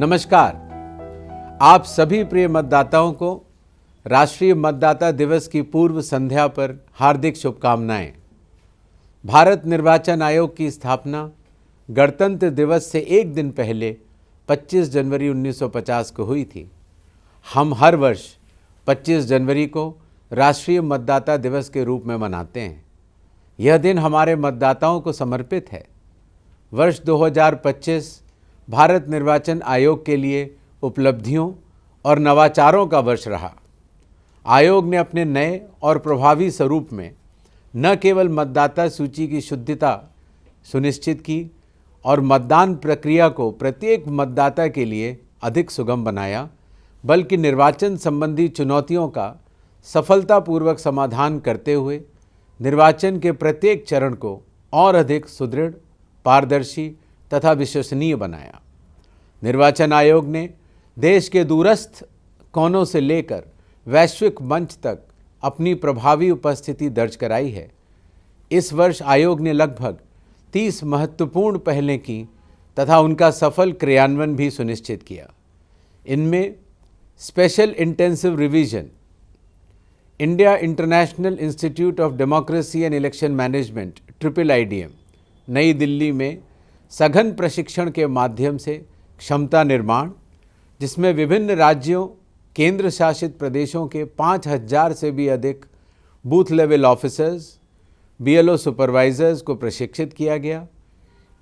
नमस्कार। आप सभी प्रिय मतदाताओं को राष्ट्रीय मतदाता दिवस की पूर्व संध्या पर हार्दिक शुभकामनाएं। भारत निर्वाचन आयोग की स्थापना गणतंत्र दिवस से एक दिन पहले 25 जनवरी 1950 को हुई थी। हम हर वर्ष 25 जनवरी को राष्ट्रीय मतदाता दिवस के रूप में मनाते हैं। यह दिन हमारे मतदाताओं को समर्पित है। वर्ष 2025 भारत निर्वाचन आयोग के लिए उपलब्धियों और नवाचारों का वर्ष रहा। आयोग ने अपने नए और प्रभावी स्वरूप में न केवल मतदाता सूची की शुद्धता सुनिश्चित की और मतदान प्रक्रिया को प्रत्येक मतदाता के लिए अधिक सुगम बनाया, बल्कि निर्वाचन संबंधी चुनौतियों का सफलतापूर्वक समाधान करते हुए निर्वाचन के प्रत्येक चरण को और अधिक सुदृढ़, पारदर्शी तथा विश्वसनीय बनाया। निर्वाचन आयोग ने देश के दूरस्थ कोनों से लेकर वैश्विक मंच तक अपनी प्रभावी उपस्थिति दर्ज कराई है। इस वर्ष आयोग ने लगभग 30 महत्वपूर्ण पहलें की तथा उनका सफल क्रियान्वयन भी सुनिश्चित किया। इनमें special intensive revision, India international institute of democracy and election management IIIDM नई दिल्ली में सघन प्रशिक्षण के माध्यम से क्षमता निर्माण, जिसमें विभिन्न राज्यों, केंद्र शासित प्रदेशों के 5000 से भी अधिक booth level officers, BLO supervisors को प्रशिक्षित किया गया।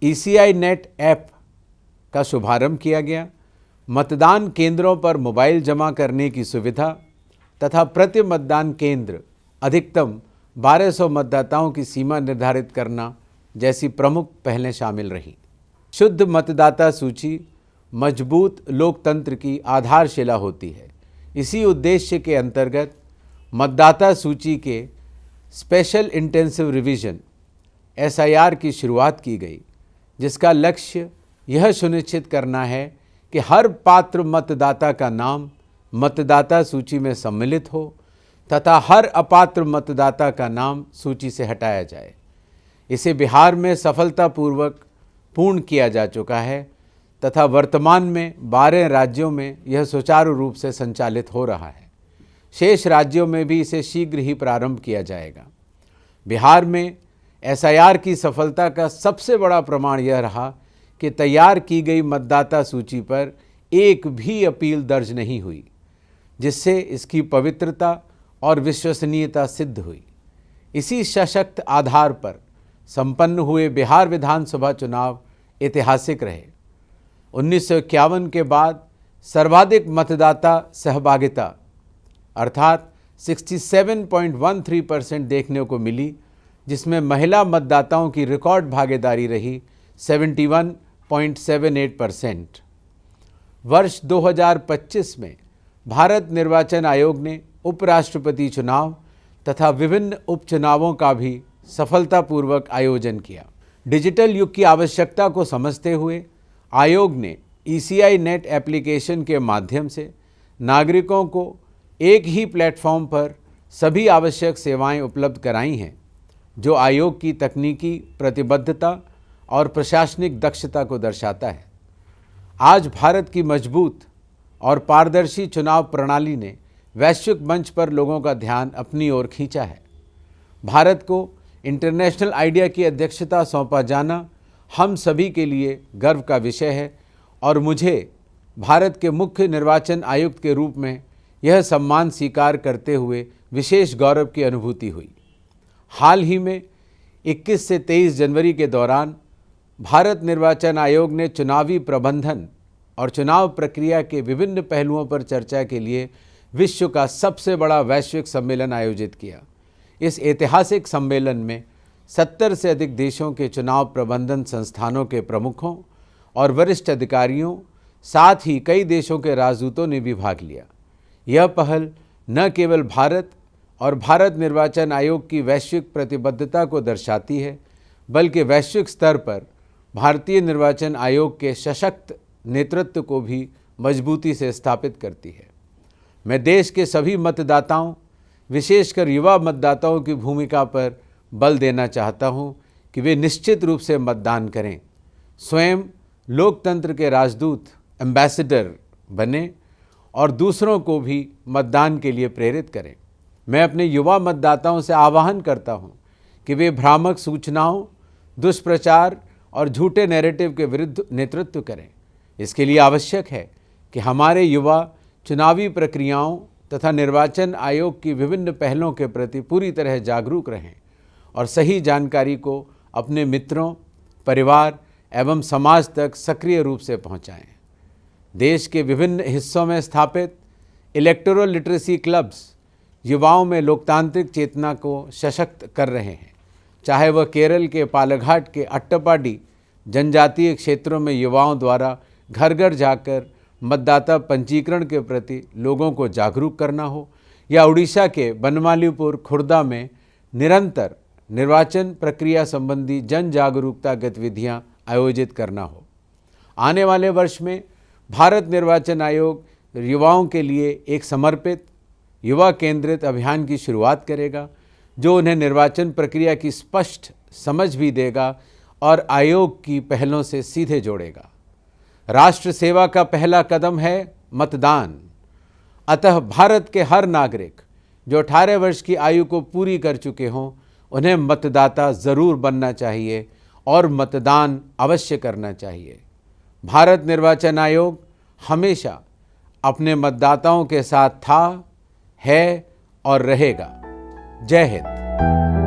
ECI नेट ऐप का शुभारंभ किया गया। मतदान केंद्रों पर मोबाइल जमा करने की सुविधा तथा प्रति मतदान केंद्र अधिकतम 1200 मतदाताओं की सीमा निर्धारित करना जैसी प्रमुख पहलें शामिल रहीं। शुद्ध मतदाता सूची मजबूत लोकतंत्र की आधारशिला होती है। इसी उद्देश्य के अंतर्गत मतदाता सूची के स्पेशल इंटेंसिव रिवीजन SIR की शुरुआत की गई, जिसका लक्ष्य यह सुनिश्चित करना है कि हर पात्र मतदाता का नाम मतदाता सूची में सम्मिलित हो तथा हर अपात्र मतदाता का नाम सूची से हटाया जाए। इसे बिहार में सफलतापूर्वक पूर्ण किया जा चुका है तथा वर्तमान में 12 राज्यों में यह सुचारू रूप से संचालित हो रहा है। शेष राज्यों में भी इसे शीघ्र ही प्रारंभ किया जाएगा। बिहार में SIR की सफलता का सबसे बड़ा प्रमाण यह रहा कि तैयार की गई मतदाता सूची पर एक भी अपील दर्ज नहीं हुई, जिससे इसकी पवित्रता और विश्वसनीयता सिद्ध हुई। इसी सशक्त आधार पर संपन्न हुए बिहार विधानसभा चुनाव ऐतिहासिक रहे। 1951 के बाद सर्वाधिक मतदाता सहभागिता अर्थात 67.13% देखने को मिली, जिसमें महिला मतदाताओं की रिकॉर्ड भागीदारी रही 71.78%। वर्ष 2025 में भारत निर्वाचन आयोग ने उपराष्ट्रपति चुनाव तथा विभिन्न उपचुनावों का भी सफलतापूर्वक आयोजन किया। डिजिटल युग की आवश्यकता को समझते हुए आयोग ने ECI नेट एप्लीकेशन के माध्यम से नागरिकों को एक ही प्लेटफॉर्म पर सभी आवश्यक सेवाएं उपलब्ध कराई हैं, जो आयोग की तकनीकी प्रतिबद्धता और प्रशासनिक दक्षता को दर्शाता है। आज भारत की मजबूत और पारदर्शी चुनाव प्रणाली ने वैश्विक मंच पर लोगों का ध्यान अपनी ओर खींचा है। भारत को इंटरनेशनल आइडिया की अध्यक्षता सौंपा जाना हम सभी के लिए गर्व का विषय है और मुझे भारत के मुख्य निर्वाचन आयुक्त के रूप में यह सम्मान स्वीकार करते हुए विशेष गौरव की अनुभूति हुई। हाल ही में 21 से 23 जनवरी के दौरान भारत निर्वाचन आयोग ने चुनावी प्रबंधन और चुनाव प्रक्रिया के विभिन्न पहलुओं पर चर्चा के लिए विश्व का सबसे बड़ा वैश्विक सम्मेलन आयोजित किया। इस ऐतिहासिक सम्मेलन में 70 से अधिक देशों के चुनाव प्रबंधन संस्थानों के प्रमुखों और वरिष्ठ अधिकारियों, साथ ही कई देशों के राजदूतों ने भी भाग लिया। यह पहल न केवल भारत और भारत निर्वाचन आयोग की वैश्विक प्रतिबद्धता को दर्शाती है, बल्कि वैश्विक स्तर पर भारतीय निर्वाचन आयोग के सशक्त नेतृत्व को भी मजबूती से स्थापित करती है। मैं देश के सभी मतदाताओं, विशेषकर युवा मतदाताओं की भूमिका पर बल देना चाहता हूं कि वे निश्चित रूप से मतदान करें। स्वयं लोकतंत्र के राजदूत एम्बेसडर बने और दूसरों को भी मतदान के लिए प्रेरित करें। मैं अपने युवा मतदाताओं से आह्वान करता हूं कि वे भ्रामक सूचनाओं, दुष्प्रचार और झूठे नैरेटिव के विरुद्ध नेतृत्व करें। इसके लिए आवश्यक है कि हमारे युवा चुनावी प्रक्रियाओं तथा निर्वाचन आयोग की विभिन्न पहलों के प्रति पूरी तरह जागरूक रहें और सही जानकारी को अपने मित्रों, परिवार एवं समाज तक सक्रिय रूप से पहुंचाएं। देश के विभिन्न हिस्सों में स्थापित इलेक्टोरल लिटरेसी क्लब्स युवाओं में लोकतांत्रिक चेतना को सशक्त कर रहे हैं। चाहे वह केरल के पालघाट के अट्टपाडी जनजातीय क्षेत्रों में युवाओं द्वारा घर घर जाकर मतदाता पंजीकरण के प्रति लोगों को जागरूक करना हो, या उड़ीसा के बनमालीपुर खुर्दा में निरंतर निर्वाचन प्रक्रिया संबंधी जन जागरूकता गतिविधियां आयोजित करना हो। आने वाले वर्ष में भारत निर्वाचन आयोग युवाओं के लिए एक समर्पित युवा केंद्रित अभियान की शुरुआत करेगा, जो उन्हें निर्वाचन प्रक्रिया की स्पष्ट समझ भी देगा और आयोग की पहलों से सीधे जोड़ेगा। राष्ट्र सेवा का पहला कदम है मतदान। अतः भारत के हर नागरिक जो 18 वर्ष की आयु को पूरी कर चुके हों, उन्हें मतदाता जरूर बनना चाहिए और मतदान अवश्य करना चाहिए। भारत निर्वाचन आयोग हमेशा अपने मतदाताओं के साथ था, है और रहेगा। जय हिंद।